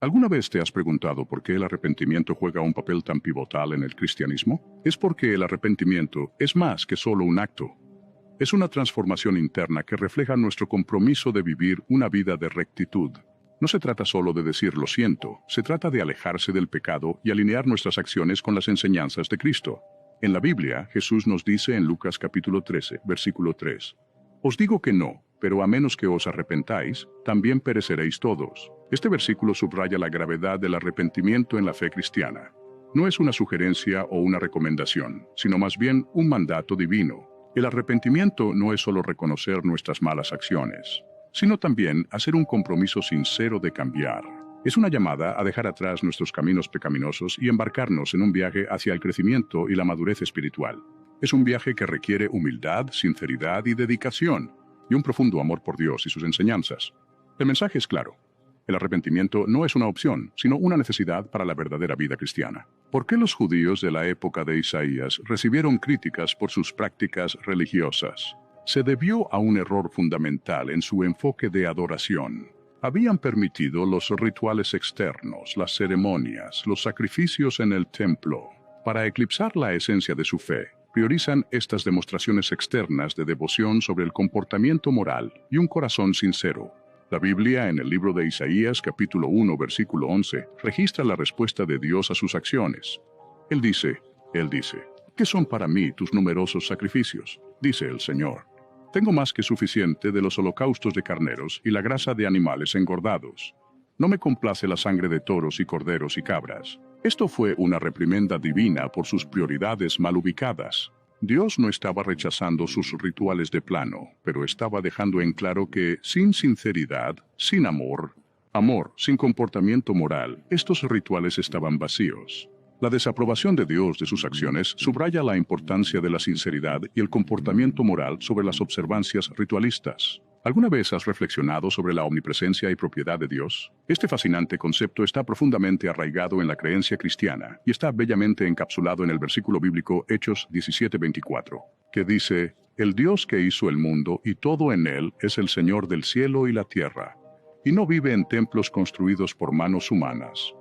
¿Alguna vez te has preguntado por qué el arrepentimiento juega un papel tan pivotal en el cristianismo? Es porque el arrepentimiento es más que solo un acto. Es una transformación interna que refleja nuestro compromiso de vivir una vida de rectitud. No se trata solo de decir lo siento, se trata de alejarse del pecado y alinear nuestras acciones con las enseñanzas de Cristo. En la Biblia, Jesús nos dice en Lucas capítulo 13, versículo 3, «Os digo que no, pero a menos que os arrepentáis, también pereceréis todos». Este versículo subraya la gravedad del arrepentimiento en la fe cristiana. No es una sugerencia o una recomendación, sino más bien un mandato divino. El arrepentimiento no es solo reconocer nuestras malas acciones, sino también hacer un compromiso sincero de cambiar. Es una llamada a dejar atrás nuestros caminos pecaminosos y embarcarnos en un viaje hacia el crecimiento y la madurez espiritual. Es un viaje que requiere humildad, sinceridad y dedicación, y un profundo amor por Dios y sus enseñanzas. El mensaje es claro. El arrepentimiento no es una opción, sino una necesidad para la verdadera vida cristiana. ¿Por qué los judíos de la época de Isaías recibieron críticas por sus prácticas religiosas? Se debió a un error fundamental en su enfoque de adoración. Habían permitido los rituales externos, las ceremonias, los sacrificios en el templo. Para eclipsar la esencia de su fe, priorizan estas demostraciones externas de devoción sobre el comportamiento moral y un corazón sincero. La Biblia, en el libro de Isaías, capítulo 1, versículo 11, registra la respuesta de Dios a sus acciones. Él dice, «¿Qué son para mí tus numerosos sacrificios?», dice el Señor. «Tengo más que suficiente de los holocaustos de carneros y la grasa de animales engordados. No me complace la sangre de toros y corderos y cabras». Esto fue una reprimenda divina por sus prioridades mal ubicadas. Dios no estaba rechazando sus rituales de plano, pero estaba dejando en claro que, sin sinceridad, sin amor sin comportamiento moral, estos rituales estaban vacíos. La desaprobación de Dios de sus acciones subraya la importancia de la sinceridad y el comportamiento moral sobre las observancias ritualistas. ¿Alguna vez has reflexionado sobre la omnipresencia y propiedad de Dios? Este fascinante concepto está profundamente arraigado en la creencia cristiana y está bellamente encapsulado en el versículo bíblico Hechos 17:24, que dice, «El Dios que hizo el mundo y todo en él es el Señor del cielo y la tierra, y no vive en templos construidos por manos humanas».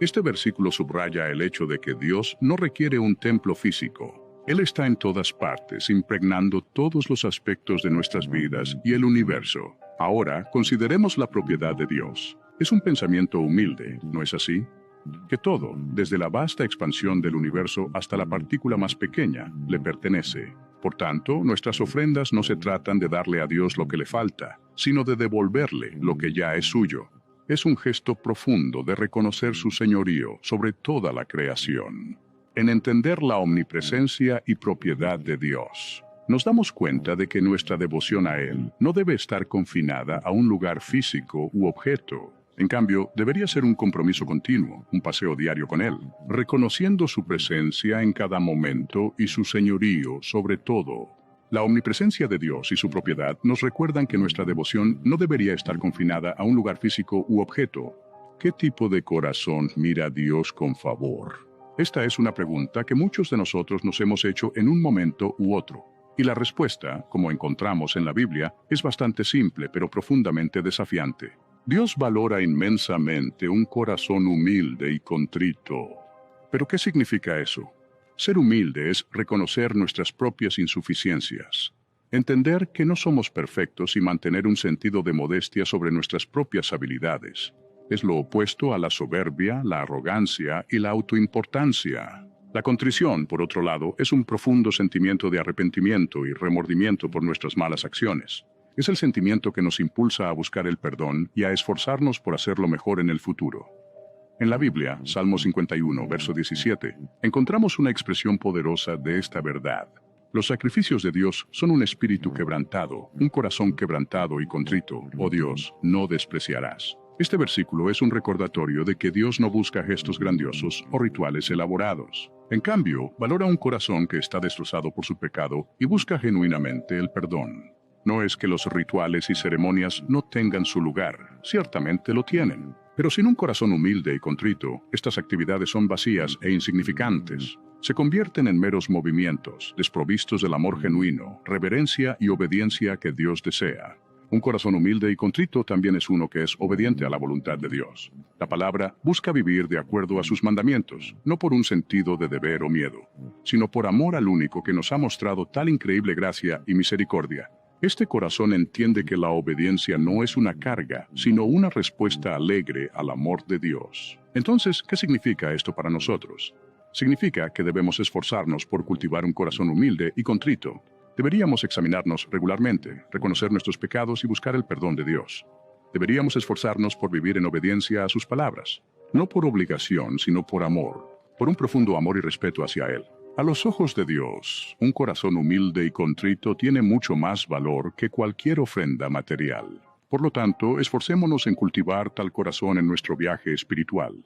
Este versículo subraya el hecho de que Dios no requiere un templo físico. Él está en todas partes, impregnando todos los aspectos de nuestras vidas y el universo. Ahora, consideremos la propiedad de Dios. Es un pensamiento humilde, ¿no es así? Que todo, desde la vasta expansión del universo hasta la partícula más pequeña, le pertenece. Por tanto, nuestras ofrendas no se tratan de darle a Dios lo que le falta, sino de devolverle lo que ya es suyo. Es un gesto profundo de reconocer su señorío sobre toda la creación. En entender la omnipresencia y propiedad de Dios, nos damos cuenta de que nuestra devoción a Él no debe estar confinada a un lugar físico u objeto. En cambio, debería ser un compromiso continuo, un paseo diario con Él, reconociendo su presencia en cada momento y su señorío sobre todo. La omnipresencia de Dios y su propiedad nos recuerdan que nuestra devoción no debería estar confinada a un lugar físico u objeto. ¿Qué tipo de corazón mira a Dios con favor? Esta es una pregunta que muchos de nosotros nos hemos hecho en un momento u otro. Y la respuesta, como encontramos en la Biblia, es bastante simple pero profundamente desafiante. Dios valora inmensamente un corazón humilde y contrito. ¿Pero qué significa eso? Ser humilde es reconocer nuestras propias insuficiencias, entender que no somos perfectos y mantener un sentido de modestia sobre nuestras propias habilidades. Es lo opuesto a la soberbia, la arrogancia y la autoimportancia. La contrición, por otro lado, es un profundo sentimiento de arrepentimiento y remordimiento por nuestras malas acciones. Es el sentimiento que nos impulsa a buscar el perdón y a esforzarnos por hacerlo mejor en el futuro. En la Biblia, Salmo 51, verso 17, encontramos una expresión poderosa de esta verdad. Los sacrificios de Dios son un espíritu quebrantado, un corazón quebrantado y contrito, oh Dios, no despreciarás. Este versículo es un recordatorio de que Dios no busca gestos grandiosos o rituales elaborados. En cambio, valora un corazón que está destrozado por su pecado y busca genuinamente el perdón. No es que los rituales y ceremonias no tengan su lugar, ciertamente lo tienen. Pero sin un corazón humilde y contrito, estas actividades son vacías e insignificantes. Se convierten en meros movimientos, desprovistos del amor genuino, reverencia y obediencia que Dios desea. Un corazón humilde y contrito también es uno que es obediente a la voluntad de Dios. La palabra busca vivir de acuerdo a sus mandamientos, no por un sentido de deber o miedo, sino por amor al único que nos ha mostrado tal increíble gracia y misericordia. Este corazón entiende que la obediencia no es una carga, sino una respuesta alegre al amor de Dios. Entonces, ¿qué significa esto para nosotros? Significa que debemos esforzarnos por cultivar un corazón humilde y contrito. Deberíamos examinarnos regularmente, reconocer nuestros pecados y buscar el perdón de Dios. Deberíamos esforzarnos por vivir en obediencia a sus palabras, no por obligación, sino por amor, por un profundo amor y respeto hacia Él. A los ojos de Dios, un corazón humilde y contrito tiene mucho más valor que cualquier ofrenda material. Por lo tanto, esforcémonos en cultivar tal corazón en nuestro viaje espiritual.